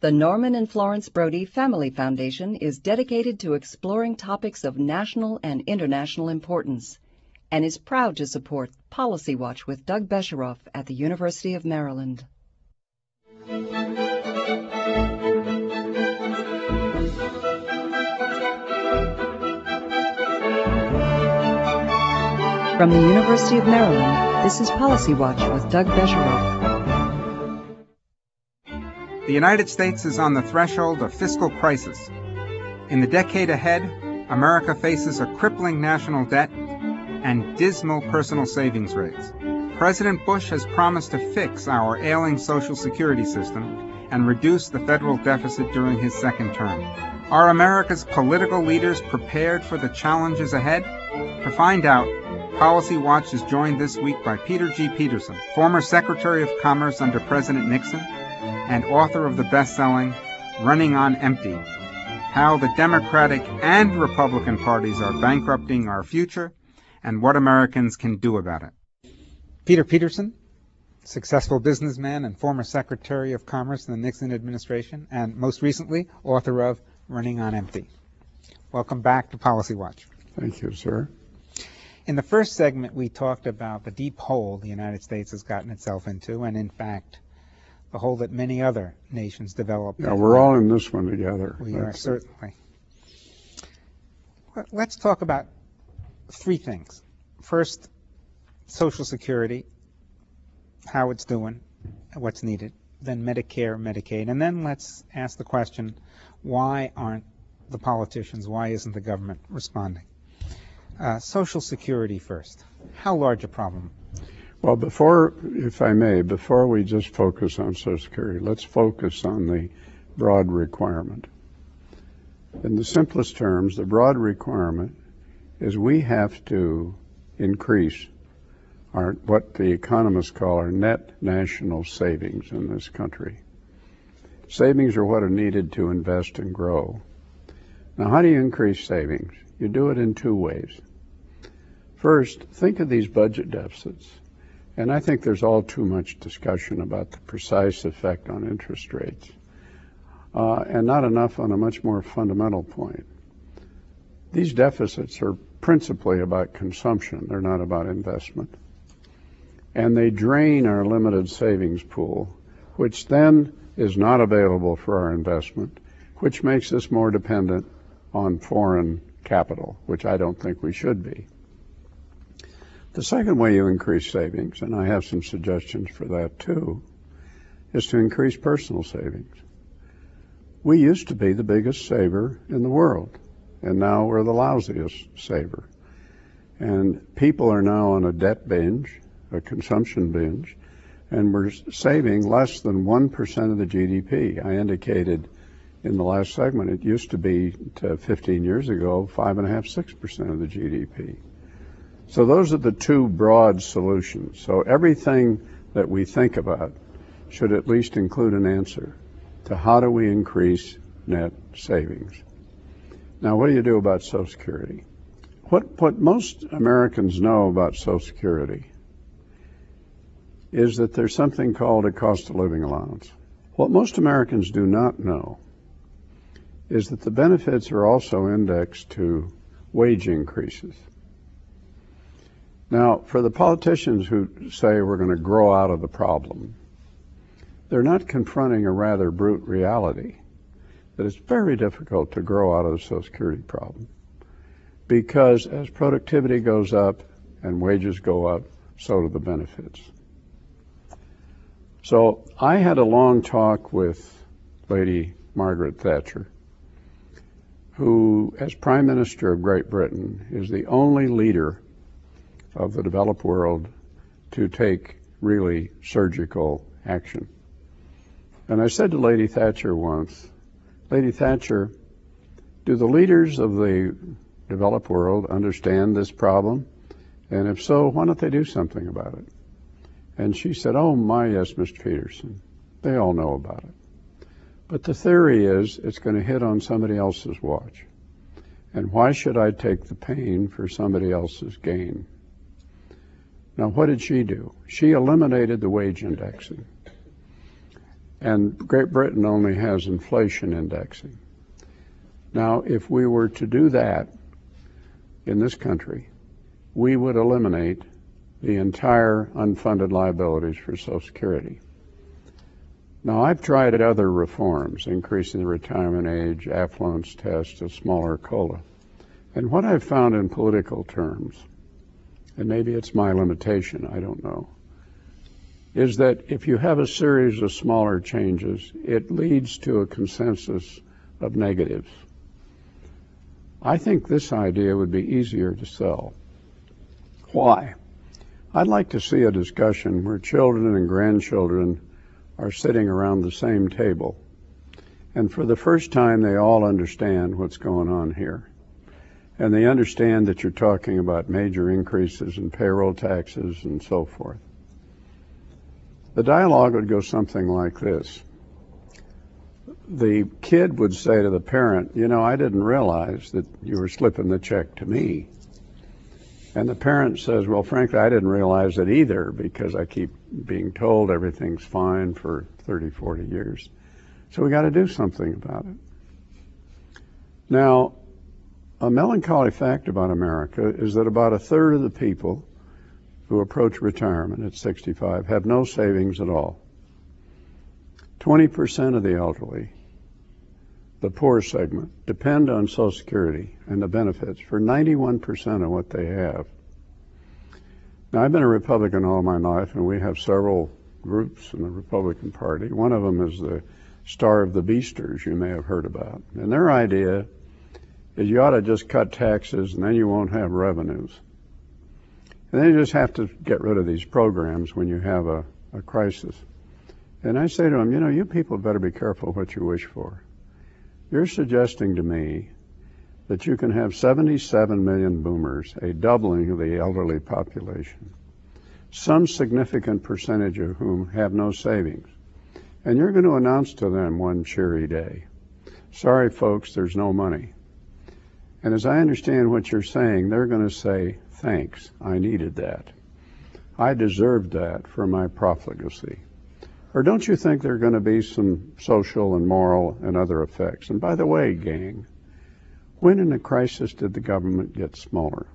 The Norman and Florence Brody Family Foundation is dedicated to exploring topics of national and international importance and is proud to support Policy Watch with Doug Besheroff at the University of Maryland. From the University of Maryland, this is Policy Watch with Doug Besheroff. The United States is on the threshold of fiscal crisis. In the decade ahead, America faces a crippling national debt and dismal personal savings rates. President Bush has promised to fix our ailing Social Security system and reduce the federal deficit during his second term. Are America's political leaders prepared for the challenges ahead? To find out, Policy Watch is joined this week by Peter G. Peterson, former Secretary of Commerce under President Nixon and author of the best-selling Running on Empty: How the Democratic and Republican parties are bankrupting our future and what Americans can do about it. Peter Peterson, successful businessman and former Secretary of Commerce in the Nixon administration, and most recently, author of Running on Empty. Welcome back to Policy Watch. Thank you, sir. In the first segment, we talked about the deep hole the United States has gotten itself into, and in fact, the hole that many other nations developed. Yeah, we're all in this one together. We are, certainly. Let's talk about three things. First, Social Security, how it's doing, what's needed. Then Medicare, Medicaid. And then let's ask the question, why aren't the politicians, why isn't the government responding? Social Security first. How large a problem? Well, before we just focus on Social Security, let's focus on the broad requirement. In the simplest terms, the broad requirement is we have to increase what the economists call our net national savings in this country. Savings are what are needed to invest and grow. Now, how do you increase savings? You do it in two ways. First, think of these budget deficits. And I think there's all too much discussion about the precise effect on interest rates, and not enough on a much more fundamental point. These deficits are principally about consumption. They're not about investment. And they drain our limited savings pool, which then is not available for our investment, which makes us more dependent on foreign capital, which I don't think we should be. The second way you increase savings, and I have some suggestions for that too, is to increase personal savings. We used to be the biggest saver in the world, and now we're the lousiest saver. And people are now on a debt binge, a consumption binge, and we're saving less than 1% of the GDP. I indicated in the last segment it used to be 15 years ago 5.5–6% of the GDP. So those are the two broad solutions. So everything that we think about should at least include an answer to how do we increase net savings. Now, what do you do about Social Security? What most Americans know about Social Security is that there's something called a cost of living allowance. What most Americans do not know is that the benefits are also indexed to wage increases. Now, for the politicians who say we're going to grow out of the problem, they're not confronting a rather brute reality that it's very difficult to grow out of the Social Security problem, because as productivity goes up and wages go up, so do the benefits. So I had a long talk with Lady Margaret Thatcher, who, as Prime Minister of Great Britain, is the only leader of the developed world to take really surgical action. And I said to Lady Thatcher once, Lady Thatcher, do the leaders of the developed world understand this problem? And if so, why don't they do something about it? And she said, oh my, yes, Mr. Peterson, they all know about it. But the theory is it's going to hit on somebody else's watch. And why should I take the pain for somebody else's gain? Now, what did she do? She eliminated the wage indexing. And Great Britain only has inflation indexing. Now, if we were to do that in this country, we would eliminate the entire unfunded liabilities for Social Security. Now, I've tried other reforms, increasing the retirement age, affluence test, a smaller COLA. And what I've found in political terms, and maybe it's my limitation, I don't know, is that if you have a series of smaller changes, it leads to a consensus of negatives. I think this idea would be easier to sell. Why? I'd like to see a discussion where children and grandchildren are sitting around the same table, and for the first time they all understand what's going on here. And they understand that you're talking about major increases in payroll taxes and so forth. The dialogue would go something like this. The kid would say to the parent, you know, I didn't realize that you were slipping the check to me. And the parent says, well, frankly, I didn't realize it either because I keep being told everything's fine for 30, 40 years. So we got to do something about it. Now, a melancholy fact about America is that about a third of the people who approach retirement at 65 have no savings at all. 20% of the elderly, the poor segment, depend on Social Security and the benefits for 91% of what they have. Now, I've been a Republican all my life, and we have several groups in the Republican Party. One of them is the Star of the Beasters you may have heard about. And their idea is you ought to just cut taxes and then you won't have revenues. And then you just have to get rid of these programs when you have a crisis. And I say to them, you know, you people better be careful what you wish for. You're suggesting to me that you can have 77 million boomers, a doubling of the elderly population, some significant percentage of whom have no savings. And you're going to announce to them one cheery day, sorry folks, there's no money. And as I understand what you're saying, they're going to say, thanks, I needed that. I deserved that for my profligacy. Or don't you think there are going to be some social and moral and other effects? And by the way, gang, when in a crisis did the government get smaller?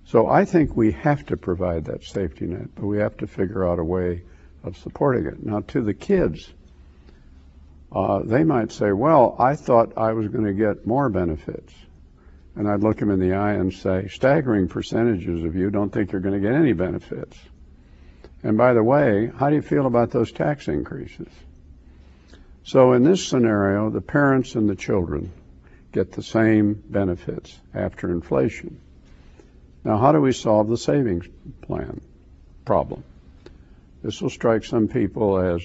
So I think we have to provide that safety net, but we have to figure out a way of supporting it. Now, to the kids, they might say, well, I thought I was going to get more benefits. And I'd look them in the eye and say, staggering percentages of you don't think you're going to get any benefits. And by the way, how do you feel about those tax increases? So in this scenario, the parents and the children get the same benefits after inflation. Now, how do we solve the savings plan problem? This will strike some people as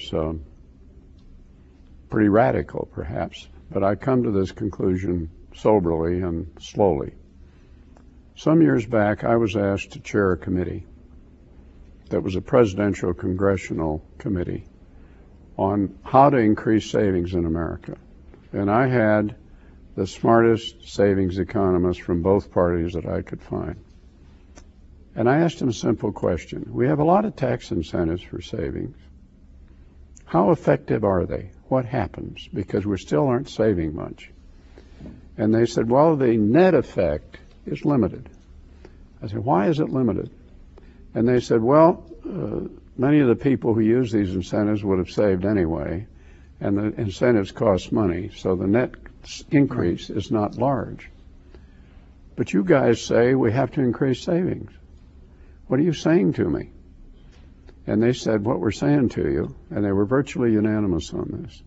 pretty radical, perhaps, but I come to this conclusion soberly and slowly. Some years back, I was asked to chair a committee that was a presidential congressional committee on how to increase savings in America. And I had the smartest savings economists from both parties that I could find. And I asked him a simple question. We have a lot of tax incentives for savings. How effective are they? What happens? Because we still aren't saving much. And they said, well, the net effect is limited. I said, why is it limited? And they said, well, many of the people who use these incentives would have saved anyway, and the incentives cost money, so the net increase is not large. But you guys say we have to increase savings. What are you saying to me? And they said, what we're saying to you, and they were virtually unanimous on this,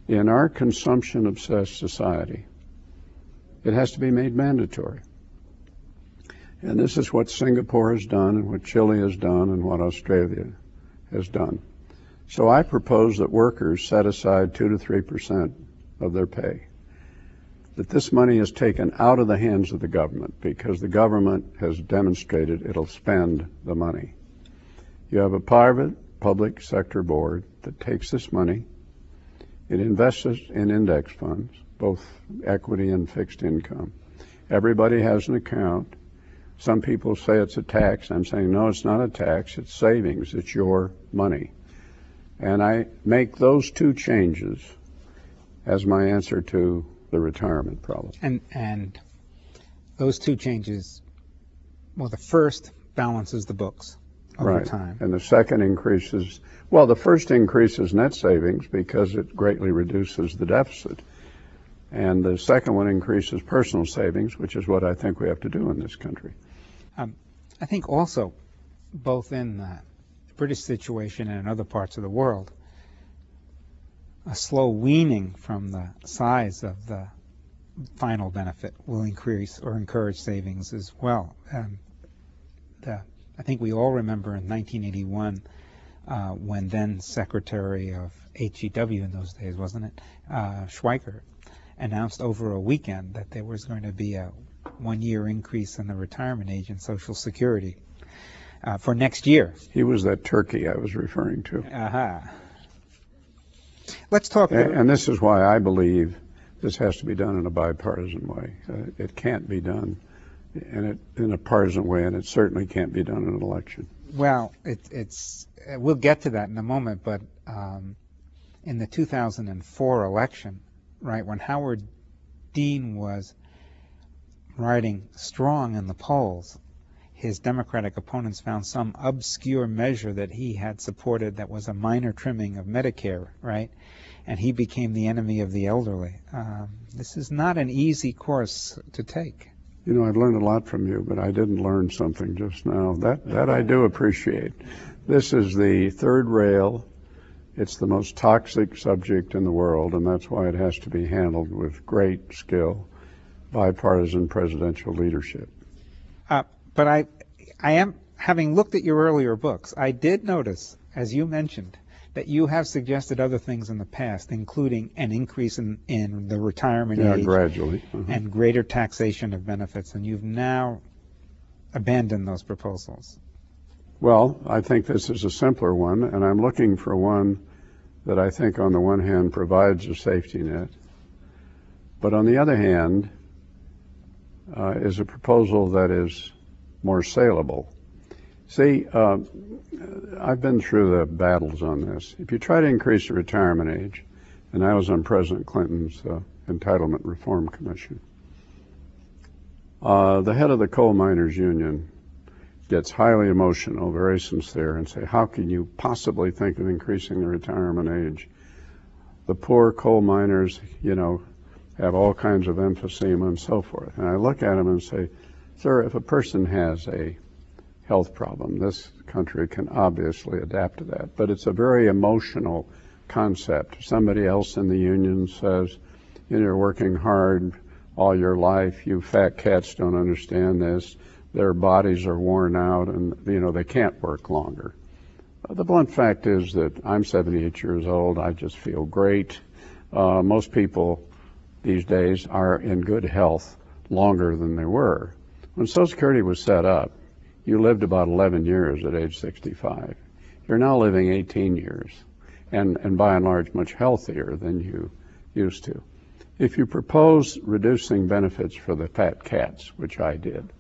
in our consumption-obsessed society, it has to be made mandatory. And this is what Singapore has done and what Chile has done and what Australia has done. So I propose that workers set aside 2 to 3% of their pay, that this money is taken out of the hands of the government because the government has demonstrated it'll spend the money. You have a private public sector board that takes this money, it invests it in index funds, both equity and fixed income. Everybody has an account. Some people say it's a tax. I'm saying, no, it's not a tax. It's savings. It's your money. And I make those two changes as my answer to the retirement problem. And those two changes, well, the first balances the books over time. And the second increases, well, the first increases net savings because it greatly reduces the deficit. And the second one increases personal savings, which is what I think we have to do in this country. I think also, both in the British situation and in other parts of the world, a slow weaning from the size of the final benefit will increase or encourage savings as well. I think we all remember in 1981 when then Secretary of HEW in those days, wasn't it, Schweiker, announced over a weekend that there was going to be a one-year increase in the retirement age in Social Security for next year. He was that turkey I was referring to. Let's talk about... And this is why I believe this has to be done in a bipartisan way. It can't be done in a partisan way, and it certainly can't be done in an election. Well, we'll get to that in a moment, but in the 2004 election, right, when Howard Dean was riding strong in the polls, his Democratic opponents found some obscure measure that he had supported that was a minor trimming of Medicare, right? And he became the enemy of the elderly. This is not an easy course to take. You know, I've learned a lot from you, but I didn't learn something just now. That I do appreciate. This is the third rail. It's the most toxic subject in the world, and that's why it has to be handled with great skill, bipartisan presidential leadership. But I am, having looked at your earlier books, I did notice, as you mentioned, that you have suggested other things in the past, including an increase in the retirement age gradually, and greater taxation of benefits, and you've now abandoned those proposals. Well, I think this is a simpler one, and I'm looking for one that I think on the one hand provides a safety net, but on the other hand is a proposal that is more saleable. See, I've been through the battles on this. If you try to increase the retirement age, and I was on President Clinton's Entitlement Reform Commission, the head of the Coal Miners Union gets highly emotional, very sincere, and say, how can you possibly think of increasing the retirement age? The poor coal miners, you know, have all kinds of emphysema and so forth. And I look at him and say, sir, if a person has a health problem, this country can obviously adapt to that. But it's a very emotional concept. Somebody else in the union says, you know, you're working hard all your life, you fat cats don't understand this, their bodies are worn out and, you know, they can't work longer. The blunt fact is that I'm 78 years old, I just feel great. Most people these days are in good health longer than they were. When Social Security was set up, you lived about 11 years at age 65. You're now living 18 years, and by and large much healthier than you used to. If you propose reducing benefits for the fat cats, which I did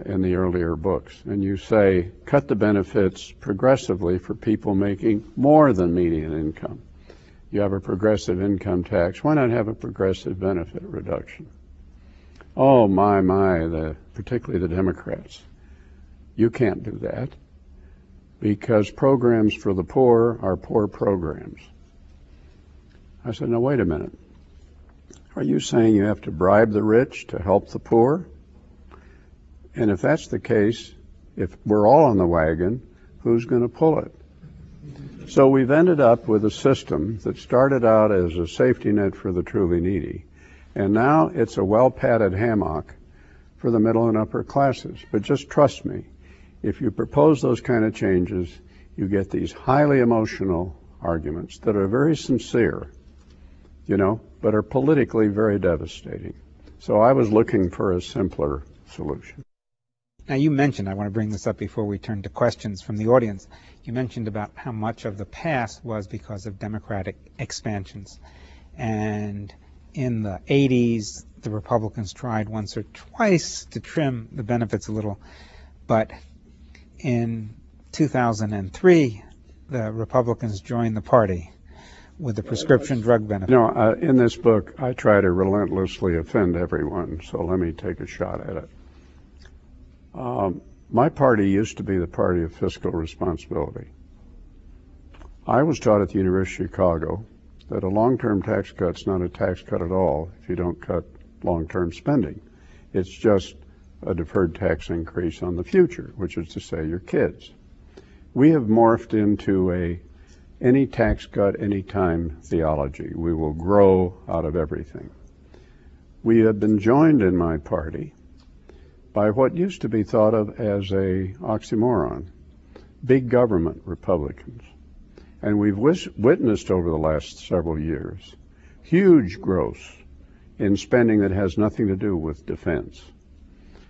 in the earlier books, and you say cut the benefits progressively for people making more than median income, you have a progressive income tax. Why not have a progressive benefit reduction? Oh my, particularly the Democrats. You can't do that because programs for the poor are poor programs. I said, no, wait a minute. Are you saying you have to bribe the rich to help the poor? And if that's the case, if we're all on the wagon, who's going to pull it? So we've ended up with a system that started out as a safety net for the truly needy, and now it's a well-padded hammock for the middle and upper classes. But just trust me, if you propose those kind of changes, you get these highly emotional arguments that are very sincere, you know, but are politically very devastating. So I was looking for a simpler solution. Now you mentioned, I want to bring this up before we turn to questions from the audience, you mentioned about how much of the past was because of democratic expansions. And in the 80s, the Republicans tried once or twice to trim the benefits a little, but in 2003, the Republicans joined the party with the prescription drug benefit? You know, in this book, I try to relentlessly offend everyone, so let me take a shot at it. My party used to be the party of fiscal responsibility. I was taught at the University of Chicago that a long-term tax cut's not a tax cut at all if you don't cut long-term spending. It's just a deferred tax increase on the future, which is to say your kids. We have morphed into any tax cut, anytime theology. We will grow out of everything. We have been joined in my party by what used to be thought of as a oxymoron, big government Republicans. And we've witnessed over the last several years huge growth in spending that has nothing to do with defense.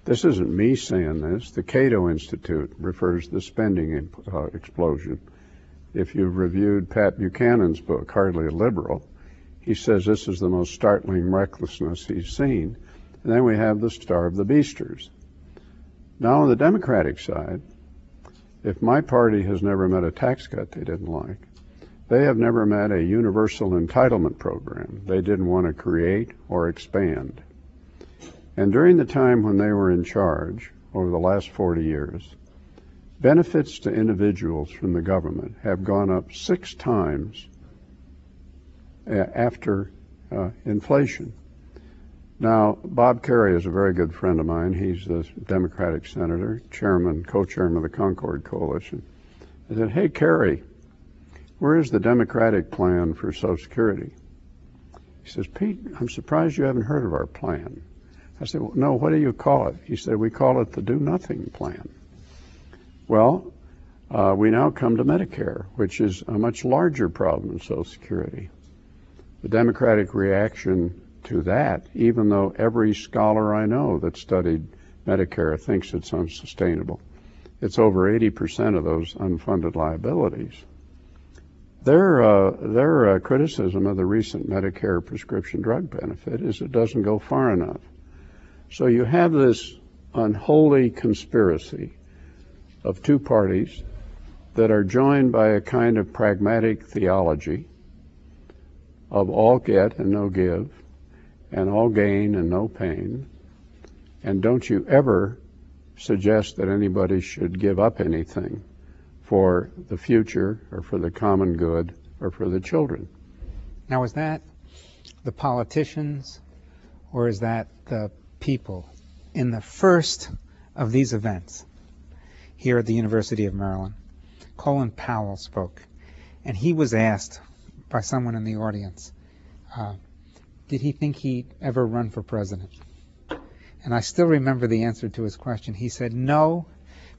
This isn't me saying this. The Cato Institute refers to the spending explosion. If you've reviewed Pat Buchanan's book, Hardly a Liberal, he says this is the most startling recklessness he's seen. And then we have the Star of the Beasters. Now on the Democratic side, if my party has never met a tax cut they didn't like, they have never met a universal entitlement program they didn't want to create or expand. And during the time when they were in charge, over the last 40 years, benefits to individuals from the government have gone up 6 times after inflation. Now, Bob Kerrey is a very good friend of mine. He's the Democratic senator, co-chairman of the Concord Coalition. I said, hey, Kerrey, where is the Democratic plan for Social Security? He says, Pete, I'm surprised you haven't heard of our plan. I said, well, no, what do you call it? He said, we call it the do-nothing plan. Well, we now come to Medicare, which is a much larger problem than Social Security. The Democratic reaction to that, even though every scholar I know that studied Medicare thinks it's unsustainable, it's over 80% of those unfunded liabilities. Their criticism of the recent Medicare prescription drug benefit is it doesn't go far enough. So you have this unholy conspiracy of 2 parties that are joined by a kind of pragmatic theology of all get and no give, and all gain and no pain. And don't you ever suggest that anybody should give up anything for the future or for the common good or for the children. Now, is that the politicians or is that the people? In the first of these events here at the University of Maryland, Colin Powell spoke, and he was asked by someone in the audience, did he think he'd ever run for president? And I still remember the answer to his question. He said no,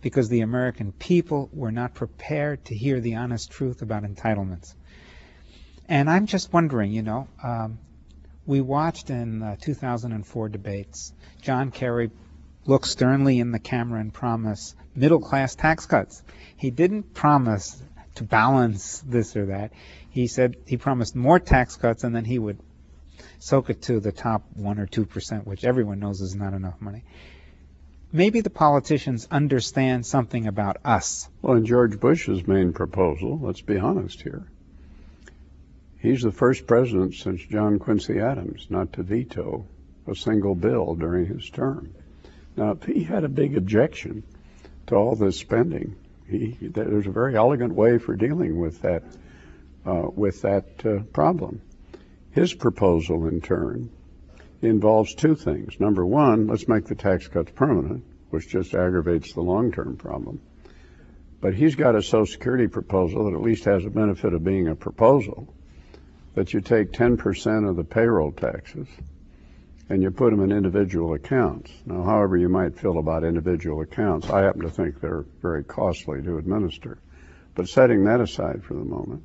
because the American people were not prepared to hear the honest truth about entitlements. And I'm just wondering, we watched in 2004 debates, John Kerry look sternly in the camera and promise middle-class tax cuts. He didn't promise to balance this or that. He said he promised more tax cuts and then he would soak it to the top 1 or 2%, which everyone knows is not enough money. Maybe the politicians understand something about us. Well, in George Bush's main proposal, let's be honest here, he's the first president since John Quincy Adams not to veto a single bill during his term. Now, he had a big objection to all this spending. There's a very elegant way for dealing with that problem. His proposal, in turn, involves 2 things. Number 1, let's make the tax cuts permanent, which just aggravates the long-term problem. But he's got a Social Security proposal that at least has the benefit of being a proposal, that you take 10% of the payroll taxes and you put them in individual accounts. Now, however you might feel about individual accounts, I happen to think they're very costly to administer. But setting that aside for the moment,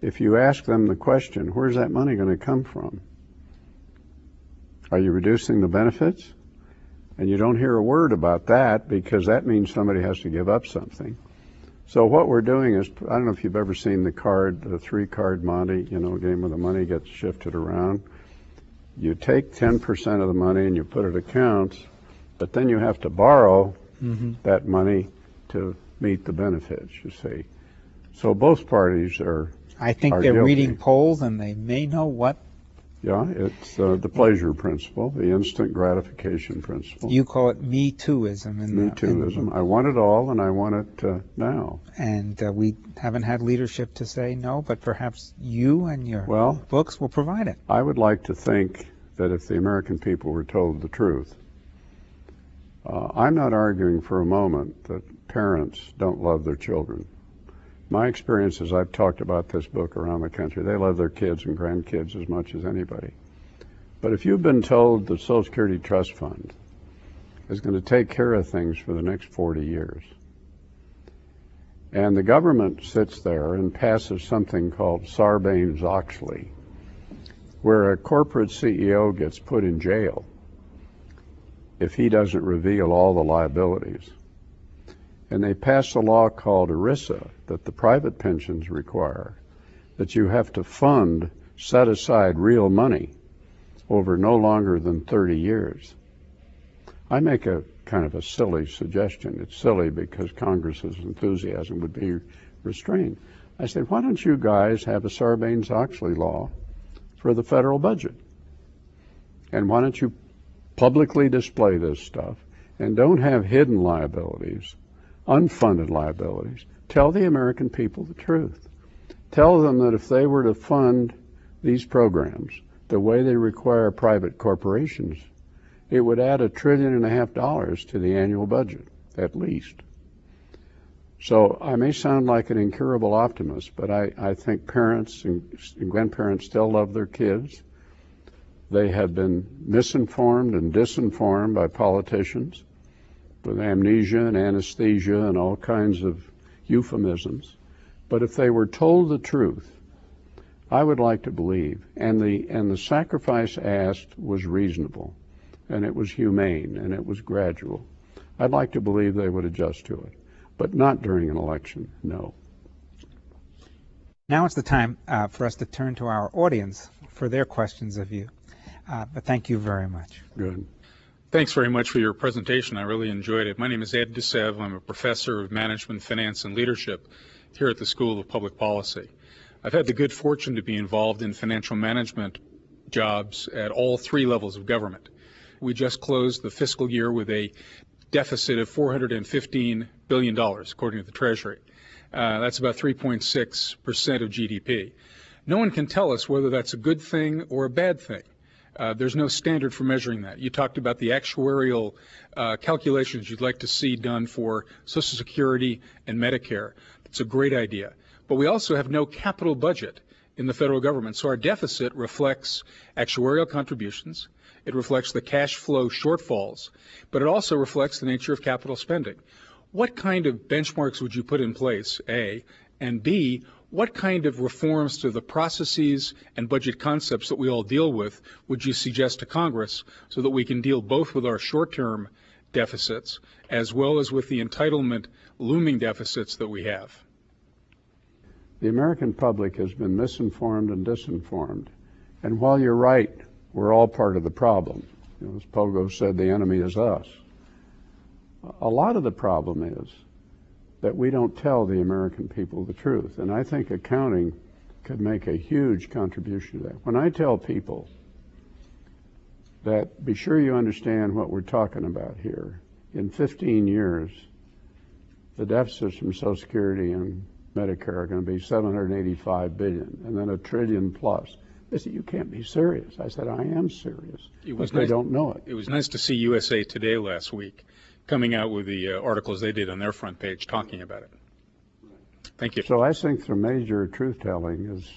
if you ask them the question, where's that money going to come from? Are you reducing the benefits? And you don't hear a word about that because that means somebody has to give up something. So what we're doing is, I don't know if you've ever seen the 3-card Monte, game where the money gets shifted around. You take 10% of the money and you put it in accounts, but then you have to borrow that money to meet the benefits, you see. So both parties are. I think are they're guilty. reading polls, and they may know what. Yeah, it's the pleasure principle, the instant gratification principle. You call it Me Tooism. Me Tooism. I want it all, and I want it now. And we haven't had leadership to say no, but perhaps you and your books will provide it. I would like to think that if the American people were told the truth, I'm not arguing for a moment that parents don't love their children. My experience is I've talked about this book around the country. They love their kids and grandkids as much as anybody. But if you've been told the Social Security Trust Fund is going to take care of things for the next 40 years, and the government sits there and passes something called Sarbanes-Oxley, where a corporate CEO gets put in jail if he doesn't reveal all the liabilities, and they passed a law called ERISA that the private pensions require, that you have to fund, set aside real money over no longer than 30 years. I make a kind of a silly suggestion. It's silly because Congress's enthusiasm would be restrained. I said, why don't you guys have a Sarbanes-Oxley law for the federal budget? And why don't you publicly display this stuff and don't have hidden liabilities, unfunded liabilities. Tell the American people the truth. Tell them that if they were to fund these programs the way they require private corporations, it would add $1.5 trillion to the annual budget, at least. So I may sound like an incurable optimist, but I think parents and grandparents still love their kids. They have been misinformed and disinformed by politicians with amnesia and anesthesia and all kinds of euphemisms. But if they were told the truth, I would like to believe, and the sacrifice asked was reasonable, and it was humane, and it was gradual. I'd like to believe they would adjust to it, but not during an election, no. Now it's the time for us to turn to our audience for their questions of you. But thank you very much. Good. Thanks very much for your presentation. I really enjoyed it. My name is Ed DeSev. I'm a professor of management, finance, and leadership here at the School of Public Policy. I've had the good fortune to be involved in financial management jobs at all three levels of government. We just closed the fiscal year with a deficit of $415 billion, according to the Treasury. That's about 3.6% of GDP. No one can tell us whether that's a good thing or a bad thing. There's no standard for measuring that. You talked about the actuarial calculations you'd like to see done for Social Security and Medicare. That's a great idea. But we also have no capital budget in the federal government, so our deficit reflects actuarial contributions. It reflects the cash flow shortfalls, but it also reflects the nature of capital spending. What kind of benchmarks would you put in place, A, and B, what kind of reforms to the processes and budget concepts that we all deal with would you suggest to Congress so that we can deal both with our short-term deficits as well as with the entitlement looming deficits that we have? The American public has been misinformed and disinformed. And while you're right, we're all part of the problem. You know, as Pogo said, the enemy is us. A lot of the problem is that we don't tell the American people the truth. And I think accounting could make a huge contribution to that. When I tell people that be sure you understand what we're talking about here, in 15 years, the deficits from Social Security and Medicare are going to be $785 billion, and then $1 trillion plus. They said, you can't be serious. I said, I am serious, but they don't know it. It was nice to see USA Today last week coming out with the articles they did on their front page talking about it. Thank you. So I think the major truth-telling is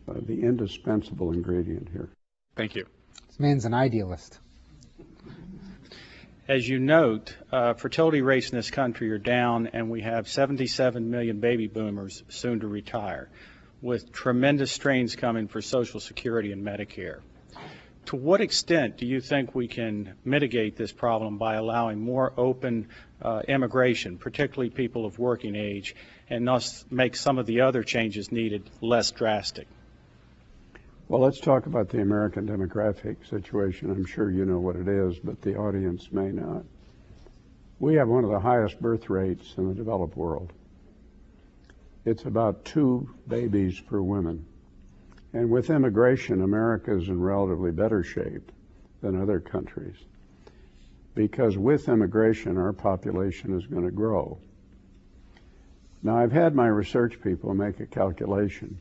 the indispensable ingredient here. Thank you. This man's an idealist. As you note, fertility rates in this country are down, and we have 77 million baby boomers soon to retire, with tremendous strains coming for Social Security and Medicare. To what extent do you think we can mitigate this problem by allowing more open immigration, particularly people of working age, and thus make some of the other changes needed less drastic? Well, let's talk about the American demographic situation. I'm sure you know what it is, but the audience may not. We have one of the highest birth rates in the developed world. it's about 2 babies per woman. And with immigration, America is in relatively better shape than other countries, because with immigration, our population is going to grow. Now, I've had my research people make a calculation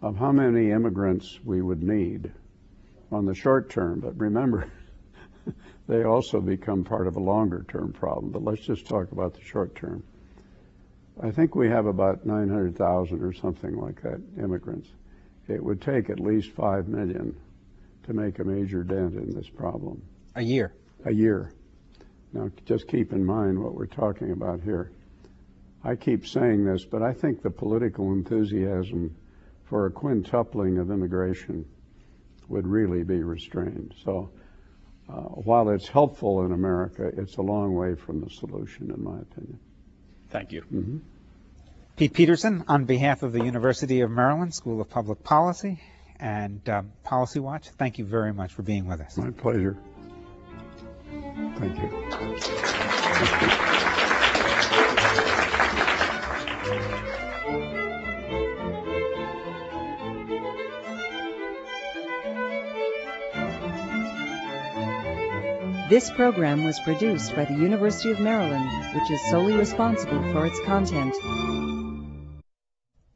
of how many immigrants we would need on the short term, but remember, they also become part of a longer term problem. But let's just talk about the short term. I think we have about 900,000 or something like that immigrants. It would take at least 5 million to make a major dent in this problem. A year. A year. Now, just keep in mind what we're talking about here. I keep saying this, but I think the political enthusiasm for a quintupling of immigration would really be restrained. So while it's helpful in America, it's a long way from the solution, in my opinion. Thank you. Mm-hmm. Pete Peterson, on behalf of the University of Maryland School of Public Policy and Policy Watch, thank you very much for being with us. My pleasure. Thank you. This program was produced by the University of Maryland, which is solely responsible for its content.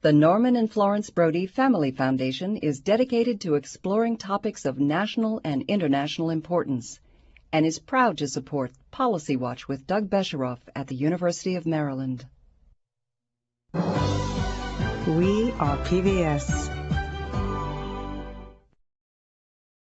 The Norman and Florence Brody Family Foundation is dedicated to exploring topics of national and international importance and is proud to support Policy Watch with Doug Besheroff at the University of Maryland. We are PBS.